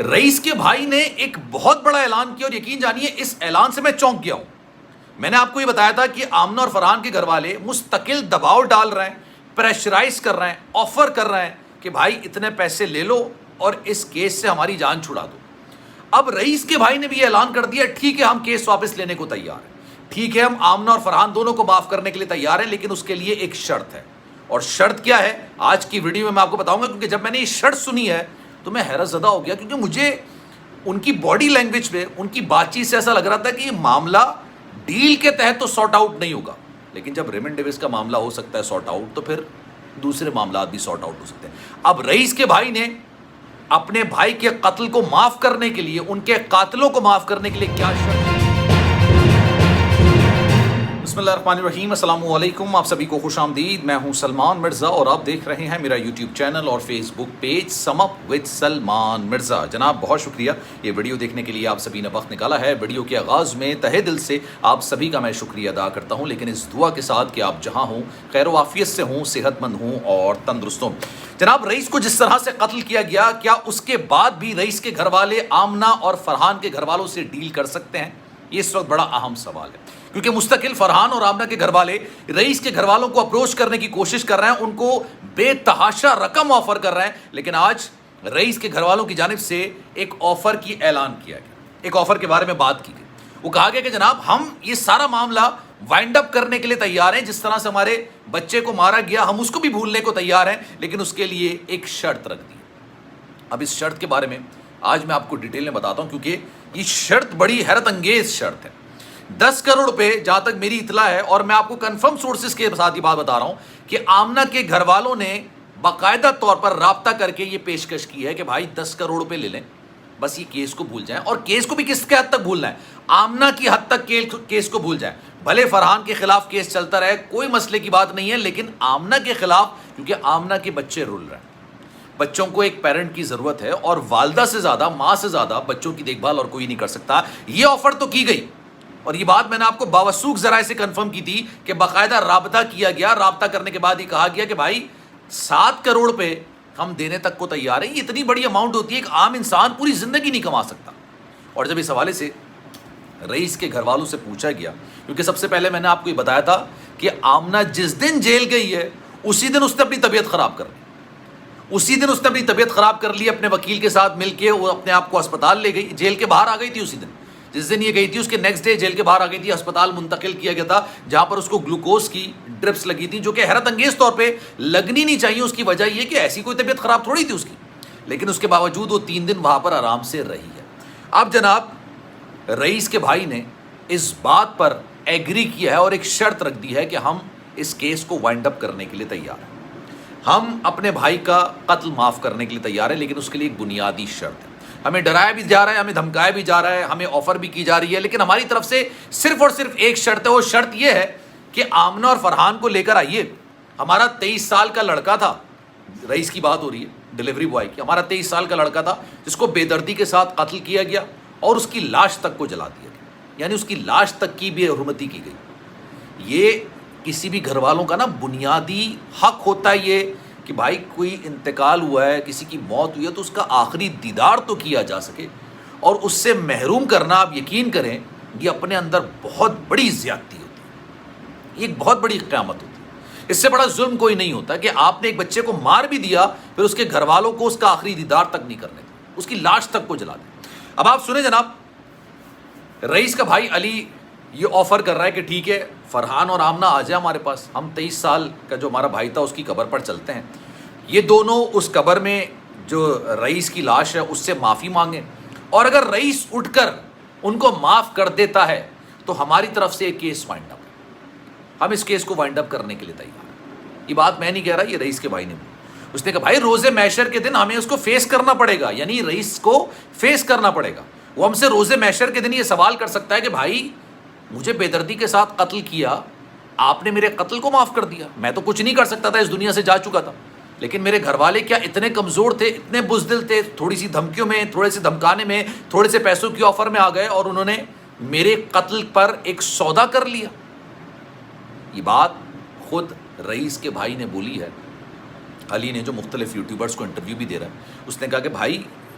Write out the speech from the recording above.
رئیس کے بھائی نے ایک بہت بڑا اعلان کیا اور یقین جانیے اس اعلان سے میں چونک گیا ہوں. میں نے آپ کو یہ بتایا تھا کہ آمنہ اور فرحان کے گھر والے مستقل دباؤ ڈال رہے ہیں, پریشرائز کر رہے ہیں, آفر کر رہے ہیں کہ بھائی اتنے پیسے لے لو اور اس کیس سے ہماری جان چھڑا دو. اب رئیس کے بھائی نے بھی اعلان کر دیا ٹھیک ہے ہم کیس واپس لینے کو تیار ہیں, ٹھیک ہے ہم آمنہ اور فرحان دونوں کو معاف کرنے کے لیے تیار ہیں, لیکن اس کے لیے ایک شرط ہے. اور شرط کیا ہے آج کی ویڈیو میں آپ کو بتاؤں گا, کیونکہ جب میں نے یہ شرط سنی ہے تو میں حیرت زدہ ہو گیا, کیونکہ مجھے ان کی باڈی لینگویج پہ, ان کی بات چیت سے ایسا لگ رہا تھا کہ یہ معاملہ ڈیل کے تحت تو سارٹ آؤٹ نہیں ہوگا, لیکن جب ریمن ڈیوس کا معاملہ ہو سکتا ہے سارٹ آؤٹ تو پھر دوسرے معاملات بھی سارٹ آؤٹ ہو سکتے ہیں. اب رئیس کے بھائی نے اپنے بھائی کے قتل کو معاف کرنے کے لیے, ان کے قاتلوں کو معاف کرنے کے لیے کیا شرط. بسم اللہ الرحمن الرحیم, السلام علیکم, آپ سبھی کو خوش آمدید. میں ہوں سلمان مرزا اور آپ دیکھ رہے ہیں میرا یوٹیوب چینل اور Facebook page sum up with Salman Mirza. جناب بہت شکریہ یہ ویڈیو دیکھنے کے لیے آپ سبھی نے وقت نکالا ہے. ویڈیو کے آغاز میں تہہ دل سے آپ سبھی کا میں شکریہ ادا کرتا ہوں, لیکن اس دعا کے ساتھ کہ آپ جہاں ہوں خیر و عافیت سے ہوں, صحت مند ہوں اور تندرست ہوں. جناب رئیس کو جس طرح سے قتل کیا گیا, کیا اس کے بعد بھی رئیس کے گھر والے آمنہ اور فرحان کے گھر والوں سے ڈیل کر سکتے ہیں؟ یہ اس وقت بڑا اہم سوال ہے, کیونکہ مستقل فرحان اور آمنہ کے گھر والے رئیس کے گھر والوں کو اپروچ کرنے کی کوشش کر رہے ہیں, ان کو بے تحاشا رقم آفر کر رہے ہیں. لیکن آج رئیس کے گھر والوں کی جانب سے ایک آفر کی اعلان کیا گیا, ایک آفر کے بارے میں بات کی گئی. وہ کہا گیا کہ جناب ہم یہ سارا معاملہ وائنڈ اپ کرنے کے لیے تیار ہیں, جس طرح سے ہمارے بچے کو مارا گیا ہم اس کو بھی بھولنے کو تیار ہیں, لیکن اس کے لیے ایک شرط رکھ دی. اب اس شرط کے بارے میں آج میں آپ کو ڈیٹیل میں بتاتا ہوں, کیونکہ یہ شرط بڑی حیرت انگیز شرط ہے. 10 کروڑ روپے جہاں تک میری اطلاع ہے, اور میں آپ کو کنفرم سورسز کے ساتھ یہ بات بتا رہا ہوں کہ آمنہ کے گھر والوں نے باقاعدہ طور پر رابطہ کر کے یہ پیشکش کی ہے کہ بھائی 10 کروڑ روپے لے لیں, بس یہ کیس کو بھول جائیں. اور کیس کو بھی کس کے حد تک بھولنا ہے؟ آمنہ کی حد تک کیس کو بھول جائیں. بھلے فرحان کے خلاف کیس چلتا رہے, کوئی مسئلے کی بات نہیں ہے, لیکن آمنہ کے خلاف, کیونکہ آمنہ کے بچے رول رہے ہیں, بچوں کو ایک پیرنٹ کی ضرورت ہے, اور والدہ سے زیادہ, ماں سے زیادہ بچوں کی دیکھ بھال اور کوئی نہیں کر سکتا. یہ آفر تو کی گئی, اور یہ بات میں نے آپ کو باوثوق ذرائع سے کنفرم کی تھی کہ باقاعدہ رابطہ کیا گیا. رابطہ کرنے کے بعد یہ کہا گیا کہ بھائی 7 کروڑ پہ ہم دینے تک کو تیار ہیں. یہ اتنی بڑی اماؤنٹ ہوتی ہے, ایک عام انسان پوری زندگی نہیں کما سکتا. اور جب اس حوالے سے رئیس کے گھر والوں سے پوچھا گیا, کیونکہ سب سے پہلے میں نے آپ کو یہ بتایا تھا کہ آمنہ جس دن جیل گئی ہے اسی دن اس نے اپنی طبیعت خراب کر لی, اسی دن اس نے اپنی طبیعت خراب کر لی. اپنے وکیل کے ساتھ مل کے وہ اپنے آپ کو اسپتال لے گئی, جیل کے باہر آ گئی تھی. اسی دن جس دن یہ گئی تھی اس کے نیکسٹ ڈے جیل کے باہر آ گئی تھی, اسپتال منتقل کیا گیا تھا جہاں پر اس کو گلوکوز کی ڈرپس لگی تھی, جو کہ حیرت انگیز طور پہ لگنی نہیں چاہیے. اس کی وجہ یہ کہ ایسی کوئی طبیعت خراب تھوڑی تھی اس کی, لیکن اس کے باوجود وہ 3 دن وہاں پر آرام سے رہی ہے. اب جناب رئیس کے بھائی نے اس بات پر ایگری کیا ہے اور ایک شرط رکھ دی ہے کہ ہم اس کیس کو وائنڈ اپ کرنے کے لیے تیار ہیں, ہم اپنے بھائی کا قتل معاف کرنے کے لیے تیار ہیں, لیکن اس کے لیے ایک بنیادی شرط ہے. ہمیں ڈرایا بھی جا رہا ہے, ہمیں دھمکایا بھی جا رہا ہے, ہمیں آفر بھی کی جا رہی ہے, لیکن ہماری طرف سے صرف اور صرف ایک شرط ہے. وہ شرط یہ ہے کہ آمنہ اور فرحان کو لے کر آئیے. ہمارا 23 سال کا لڑکا تھا, رئیس کی بات ہو رہی ہے, ڈلیوری بوائے کی, ہمارا 23 سال کا لڑکا تھا جس کو بے دردی کے ساتھ قتل کیا گیا اور اس کی لاش تک کو جلا دیا گیا, یعنی اس کی لاش تک کی بے حرمتی کی گئی. یہ کسی بھی گھر والوں کا نا بنیادی حق ہوتا ہے یہ کہ بھائی کوئی انتقال ہوا ہے, کسی کی موت ہوئی ہے, تو اس کا آخری دیدار تو کیا جا سکے, اور اس سے محروم کرنا, آپ یقین کریں یہ اپنے اندر بہت بڑی زیادتی ہوتی ہے, یہ ایک بہت بڑی قیامت ہوتی ہے. اس سے بڑا ظلم کوئی نہیں ہوتا کہ آپ نے ایک بچے کو مار بھی دیا, پھر اس کے گھر والوں کو اس کا آخری دیدار تک نہیں کرنے دیا, اس کی لاش تک کو جلا دیا. اب آپ سنیں جناب, رئیس کا بھائی علی یہ آفر کر رہا ہے کہ ٹھیک ہے فرحان اور آمنہ آ جائے ہمارے پاس, ہم 23 سال کا جو ہمارا بھائی تھا اس کی قبر پر چلتے ہیں, یہ دونوں اس قبر میں جو رئیس کی لاش ہے اس سے معافی مانگیں, اور اگر رئیس اٹھ کر ان کو معاف کر دیتا ہے تو ہماری طرف سے ایک کیس وائنڈ اپ ہے, ہم اس کیس کو وائنڈ اپ کرنے کے لیے تیار ہیں. یہ بات میں نہیں کہہ رہا, یہ رئیس کے بھائی نے بولی. اس نے کہا بھائی روز محشر کے دن ہمیں اس کو فیس کرنا پڑے گا, یعنی رئیس کو فیس کرنا پڑے گا. وہ ہم سے روز محشر کے دن یہ سوال کر سکتا ہے کہ بھائی مجھے بے دردی کے ساتھ قتل کیا, آپ نے میرے قتل کو معاف کر دیا, میں تو کچھ نہیں کر سکتا تھا, اس دنیا سے جا چکا تھا, لیکن میرے گھر والے کیا اتنے کمزور تھے, اتنے بزدل تھے, تھوڑی سی دھمکیوں میں, تھوڑے سے دھمکانے میں, تھوڑے سے پیسوں کی آفر میں آ گئے اور انہوں نے میرے قتل پر ایک سودا کر لیا. یہ بات خود رئیس کے بھائی نے بولی ہے. علی نے جو مختلف یوٹیوبرز کو انٹرویو بھی دے رہا ہے, اس نے کہا کہ بھائی